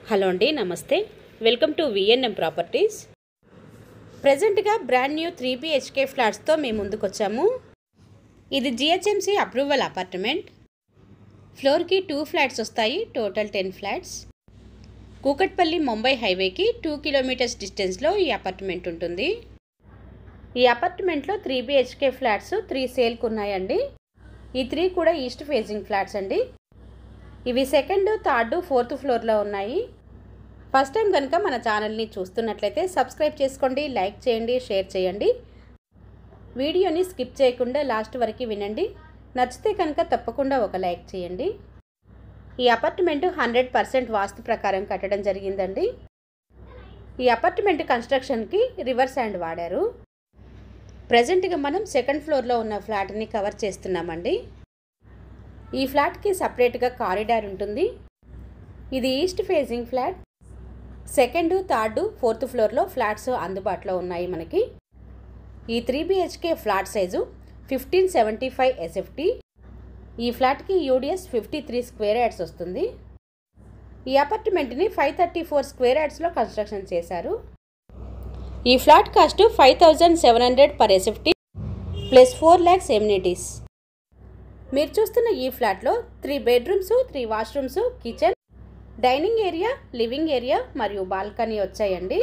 Hello అండి, namaste. Welcome to VNM properties. ప్రజెంట్గా brand new 3 BHK ఫ్లాట్స్తో మేము ముందుకు వచ్చాము. ఇది GHMC అప్రూవల్ అపార్ట్మెంట్. ఫ్లోర్కి 2 ఫ్లాట్స్ వస్తాయి. Total 10 flats. కూకట్పల్లి ముంబై హైవేకి 2 కిలోమీటర్స్ డిస్టెన్స్లో ఈ అపార్ట్మెంట్ ఉంటుంది. ఈ అపార్ట్మెంట్లో 3 BHK ఫ్లాట్స్ 3 సేల్కి ఉన్నాయండి. ఈ 3 కూడా ఈస్ట్ ఫేసింగ్ ఫ్లాట్స్ అండి. ఇవి సెకండ్, థర్డ్, ఫోర్త్ ఫ్లోర్లో ఉన్నాయి. ఫస్ట్ టైం కనుక మన ఛానల్ని చూస్తున్నట్లయితే సబ్స్క్రైబ్ చేసుకోండి, లైక్ చేయండి, షేర్ చేయండి. వీడియోని స్కిప్ చేయకుండా లాస్ట్ వరకు వినండి. నచ్చితే కనుక తప్పకుండా ఒక లైక్ చేయండి. ఈ అపార్ట్మెంట్ 100% వాస్తు ప్రకారం కట్టడం జరిగిందండి. ఈ అపార్ట్మెంట్ కన్స్ట్రక్షన్కి రివర్ శాండ్ వాడారు. ప్రజెంట్గా మనం సెకండ్ ఫ్లోర్లో ఉన్న ఫ్లాట్ని కవర్ చేస్తున్నామండి. ఈ ఫ్లాట్కి సపరేట్గా కారిడార్ ఉంటుంది. ఇది east facing flat. Second, third, fourth ఫ్లోర్లో ఫ్లాట్స్ అందుబాటులో ఉన్నాయి మనకి. ఈ 3 BHK ఫ్లాట్ సైజు 1575 SFT. ఈ ఫ్లాట్కి UDS 53 స్క్వేర్ యార్డ్స్ వస్తుంది. ఈ అపార్ట్మెంట్ని 534 స్క్వేర్ యార్డ్స్లో కన్స్ట్రక్షన్ చేశారు. ఈ flat cost 5700 per SFT plus 4 lakhs amenities. మీరు చూస్తున్న ఈ ఫ్లాట్లో 3 bedrooms, 3 washrooms, kitchen, dining area, living area మరియు బాల్కనీ వచ్చాయండి.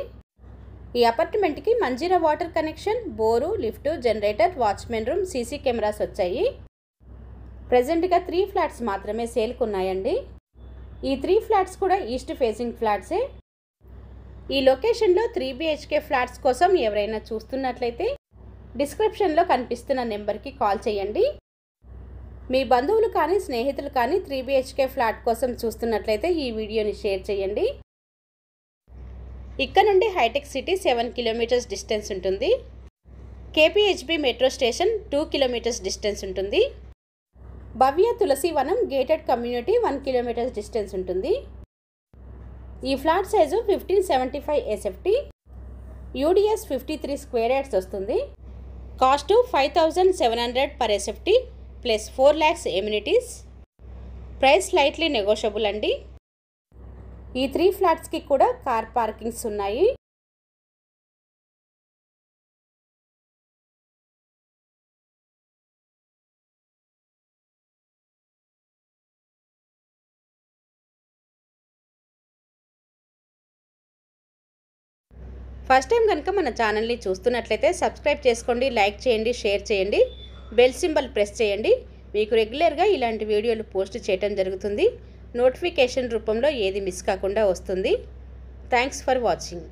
ఈ అపార్ట్మెంట్కి Manjira water connection, bore, lift, generator, watchman room, CC cameras వచ్చాయి. ప్రజెంట్గా 3 ఫ్లాట్స్ మాత్రమే సేల్కి ఉన్నాయండి. ఈ 3 ఫ్లాట్స్ కూడా ఈస్ట్ ఫేసింగ్ ఫ్లాట్సే. ఈ లొకేషన్లో 3 BHK ఫ్లాట్స్ కోసం ఎవరైనా చూస్తున్నట్లయితే డిస్క్రిప్షన్లో కనిపిస్తున్న నెంబర్కి కాల్ చేయండి. మీ బంధువులు కానీ స్నేహితులు కానీ 3 BHK ఫ్లాట్ కోసం చూస్తున్నట్లయితే ఈ వీడియోని షేర్ చేయండి. ఇక్కడ నుండి హైటెక్ సిటీ 7 కిలోమీటర్స్ డిస్టెన్స్ ఉంటుంది. KPHB metro station 2 kilometres distance ఉంటుంది. Bhavya Tulasivanam gated community 1 kilometres distance ఉంటుంది. ఈ flat size 1575 SFT. UDS 53 square yards వస్తుంది. Cost 5700 per SFT plus 4 lakhs amenities. Price slightly negotiable అండి. ఈ 3 ఫ్లాట్స్కి కూడా కార్ పార్కింగ్స్ ఉన్నాయి. ఫస్ట్ టైం కనుక మన ఛానల్ని చూస్తున్నట్లయితే సబ్స్క్రైబ్ చేసుకోండి, లైక్ చేయండి, షేర్ చేయండి, బెల్ సింబల్ ప్రెస్ చేయండి. మీకు రెగ్యులర్గా ఇలాంటి వీడియోలు పోస్ట్ చేయడం జరుగుతుంది. నోటిఫికేషన్ రూపంలో ఏది మిస్ కాకుండా వస్తుంది. Thanks for watching.